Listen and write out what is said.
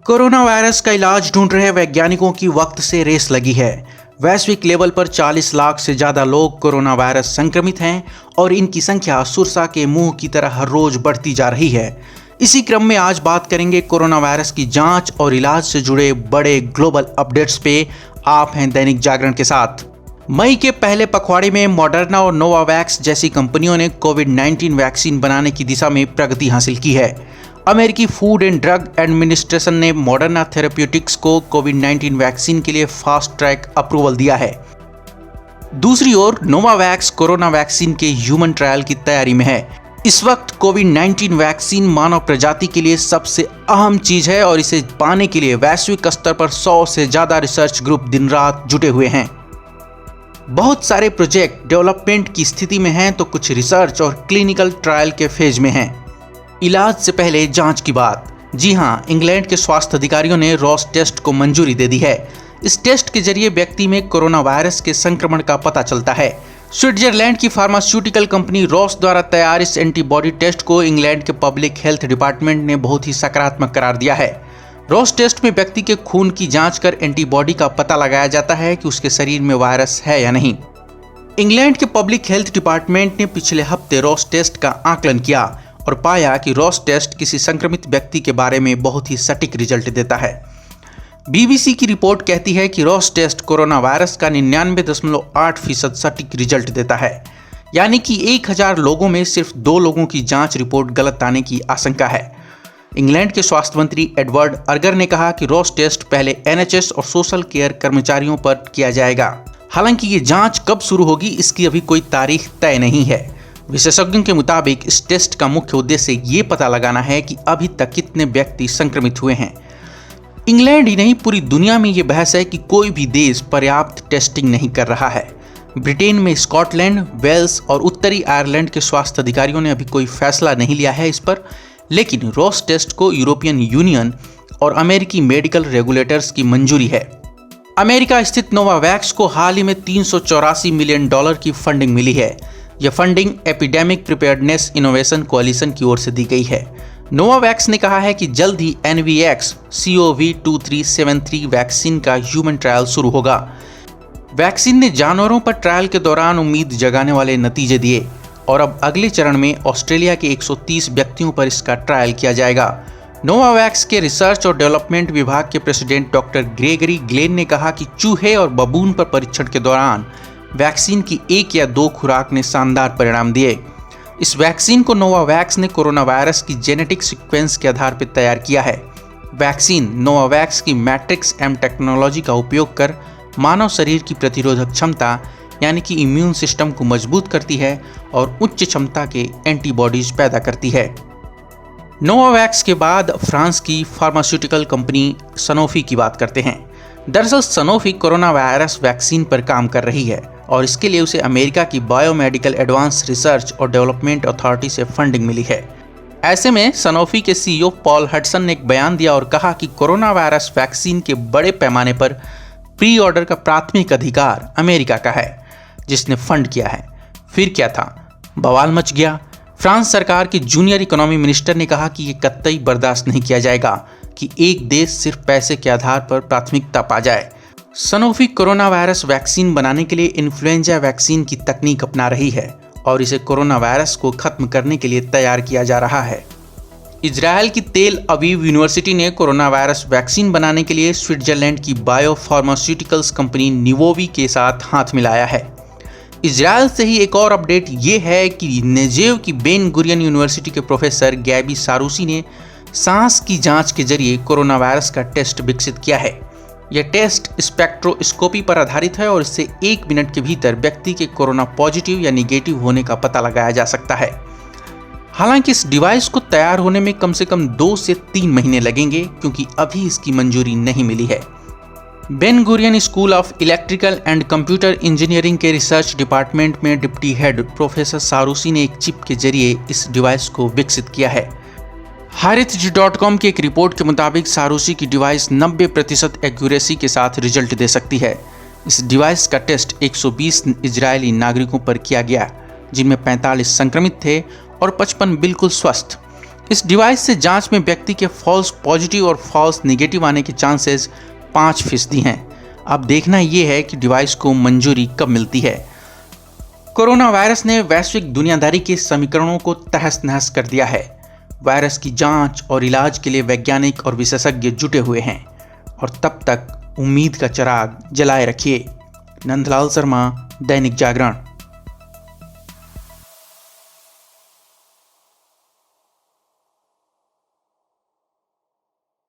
Corona virus का इलाज ढूंढ रहे वैज्ञानिकों की वक्त से रेस लगी है। वैश्विक लेवल पर 40 लाख से ज्यादा लोग कोरोना वायरस संक्रमित हैं और इनकी संख्या सुरसा के मुंह की तरह हर रोज बढ़ती जा रही है। इसी क्रम में आज बात करेंगे कोरोना वायरस की जांच और इलाज से जुड़े बड़े ग्लोबल अपडेट्स पे। आप हैं दैनिक जागरण के साथ। मई के पहले पखवाड़े में मॉडर्ना और नोवावैक्स जैसी कंपनियों ने कोविड-19 वैक्सीन बनाने की दिशा में प्रगति हासिल की है। अमेरिकी फूड एंड ड्रग एडमिनिस्ट्रेशन ने मॉडर्ना थेरेप्यूटिक्स को कोविड-19 वैक्सीन के लिए फास्ट ट्रैक अप्रूवल दिया है। दूसरी ओर नोवावैक्स कोरोना वैक्सीन के ह्यूमन ट्रायल की तैयारी में है। इस वक्त कोविड-19 वैक्सीन मानव प्रजाति के लिए सबसे अहम चीज है और इसे पाने के लिए वैश्विक स्तर पर 100 से ज्यादा रिसर्च ग्रुप दिन रात जुटे हुए हैं। बहुत सारे प्रोजेक्ट डेवलपमेंट की स्थिति में हैं तो कुछ रिसर्च और क्लिनिकल ट्रायल के फेज में हैं। इलाज से पहले जांच की बात। जी हां, इंग्लैंड के स्वास्थ्य अधिकारियों ने रॉस टेस्ट को मंजूरी दे दी है। इस टेस्ट के जरिए व्यक्ति में कोरोना वायरस के संक्रमण का पता चलता है। स्विट्जरलैंड की फार्मास्यूटिकल कंपनी रॉस द्वारा तैयार इस एंटीबॉडी टेस्ट को इंग्लैंड के पब्लिक हेल्थ डिपार्टमेंट ने बहुत ही सकारात्मक करार दिया है। रॉस टेस्ट में व्यक्ति के खून की जांच कर एंटीबॉडी का पता लगाया जाता है कि उसके शरीर में वायरस है या नहीं। इंग्लैंड के पब्लिक हेल्थ डिपार्टमेंट ने पिछले हफ्ते रॉस टेस्ट का आकलन किया और पाया कि रॉस टेस्ट किसी संक्रमित व्यक्ति के बारे में बहुत ही सटीक रिजल्ट देता है। बीबीसी की रिपोर्ट कहती है कि रॉस टेस्ट कोरोना वायरस का 99.8% सटीक रिजल्ट देता है, यानी कि 1000 लोगों में सिर्फ 2 लोगों की जांच रिपोर्ट गलत आने की आशंका है। इंग्लैंड के स्वास्थ्य मंत्री एडवर्ड अर्गर ने कहा कि रॉस टेस्ट पहले एनएचएस और सोशल केयर कर्मचारियों पर किया जाएगा। हालांकि ये जांच कब शुरू होगी इसकी अभी कोई तारीख तय नहीं है। विशेषज्ञों के मुताबिक इस टेस्ट का मुख्य उद्देश्य ये पता लगाना है कि अभी तक कितने व्यक्ति संक्रमित हुए हैं। इंग्लैंड ही नहीं, पूरी दुनिया में ये बहस है कि कोई भी देश पर्याप्त टेस्टिंग नहीं कर रहा है। ब्रिटेन में स्कॉटलैंड, वेल्स और उत्तरी आयरलैंड के स्वास्थ्य अधिकारियों ने अभी कोई फैसला नहीं लिया है इस पर, लेकिन रॉस टेस्ट को यूरोपियन यूनियन और अमेरिकी मेडिकल रेगुलेटर्स की मंजूरी है। अमेरिका स्थित नोवावैक्स को हाल ही में $384 मिलियन की फंडिंग मिली है। यह फंडिंग एपिडेमिक प्रिपेयर्डनेस इनोवेशन कोalition की ओर से दी गई है। नोवावैक्स ने कहा है कि जल्द ही NVX-CoV2373 वैक्सीन का ह्यूमन ट्रायल शुरू होगा। वैक्सीन ने जानवरों पर ट्रायल के दौरान उम्मीद जगाने वाले नतीजे दिए और अब अगले चरण में ऑस्ट्रेलिया के 130 व्यक्तियों पर इसका ट्रायल किया जाएगा। नोवावैक्स के रिसर्च और डेवलपमेंट विभाग के प्रेसिडेंट डॉक्टर ग्रेगरी ग्लेन ने कहा कि चूहे और बबून पर परीक्षण के दौरान वैक्सीन की 1 या 2 खुराक ने शानदार परिणाम दिए। इस वैक्सीन को नोवावैक्स ने कोरोना वायरस की जेनेटिक सीक्वेंस के आधार पर तैयार किया है। वैक्सीन नोवावैक्स की मैट्रिक्स एम टेक्नोलॉजी का उपयोग कर मानव शरीर की प्रतिरोधक क्षमता यानी कि इम्यून सिस्टम को मजबूत करती है और उच्च क्षमता के एंटीबॉडीज पैदा करती है। नोवावैक्स के बाद फ्रांस की फार्मास्यूटिकल कंपनी सनोफी की बात करते हैं। दरअसल सनोफी कोरोना वायरस वैक्सीन पर काम कर रही है और इसके लिए उसे अमेरिका की बायोमेडिकल एडवांस रिसर्च और डेवलपमेंट अथॉरिटी से फंडिंग मिली है। ऐसे में सनोफी के सीईओ पॉल हडसन ने एक बयान दिया और कहा कि कोरोना वायरस वैक्सीन के बड़े पैमाने पर प्री ऑर्डर का प्राथमिक अधिकार अमेरिका का है, जिसने फंड किया है। फिर क्या था, बवाल मच गया। फ्रांस सरकार के जूनियर इकोनॉमी मिनिस्टर ने कहा कि ये कतई बर्दाश्त नहीं किया जाएगा कि एक देश सिर्फ पैसे के आधार पर प्राथमिकता पा जाए। सनोफी कोरोना वायरस वैक्सीन बनाने के लिए इन्फ्लुएंजा वैक्सीन की तकनीक अपना रही है और इसे कोरोना वायरस को खत्म करने के लिए तैयार किया जा रहा है। इजरायल की तेल अवीव यूनिवर्सिटी ने कोरोना वायरस वैक्सीन बनाने के लिए स्विट्जरलैंड की बायो फार्मास्यूटिकल्स कंपनी निवोवी के साथ हाथ मिलाया है। इजरायल से ही एक और अपडेट ये है कि नेजेव की बेन गुरियन यूनिवर्सिटी के प्रोफेसर गैबी सारूसी ने सांस की जांच के जरिए कोरोना वायरस का टेस्ट विकसित किया है। यह टेस्ट स्पेक्ट्रोस्कोपी पर आधारित है और इससे 1 मिनट के भीतर व्यक्ति के कोरोना पॉजिटिव या निगेटिव होने का पता लगाया जा सकता है। हालांकि इस डिवाइस को तैयार होने में कम से कम 2 से 3 महीने लगेंगे क्योंकि अभी इसकी मंजूरी नहीं मिली है। Ben Gurion school of electrical and computer engineering के रिसर्च डिपार्टमेंट में डिप्टी हेड प्रोफेसर सारूसी ने एक चिप के जरिए इस डिवाइस को विकसित किया है। heritage.com की एक रिपोर्ट के मुताबिक सारूसी की डिवाइस 90% एक्यूरेसी के साथ रिजल्ट दे सकती है। इस डिवाइस का टेस्ट 120 इजरायली नागरिकों पर किया गया, जिनमें 45 संक्रमित थे और 55 बिल्कुल स्वस्थ। इस डिवाइस से जांच में व्यक्ति के फॉल्स पॉजिटिव और फॉल्स नेगेटिव आने के चांसेस 5% हैं। अब देखना यह है कि डिवाइस को मंजूरी कब मिलती है। कोरोना वायरस ने वैश्विक दुनियादारी के समीकरणों को तहस नहस कर दिया है। वायरस की जांच और इलाज के लिए वैज्ञानिक और विशेषज्ञ जुटे हुए हैं और तब तक उम्मीद का चिराग जलाए रखिए। नंदलाल शर्मा, दैनिक जागरण।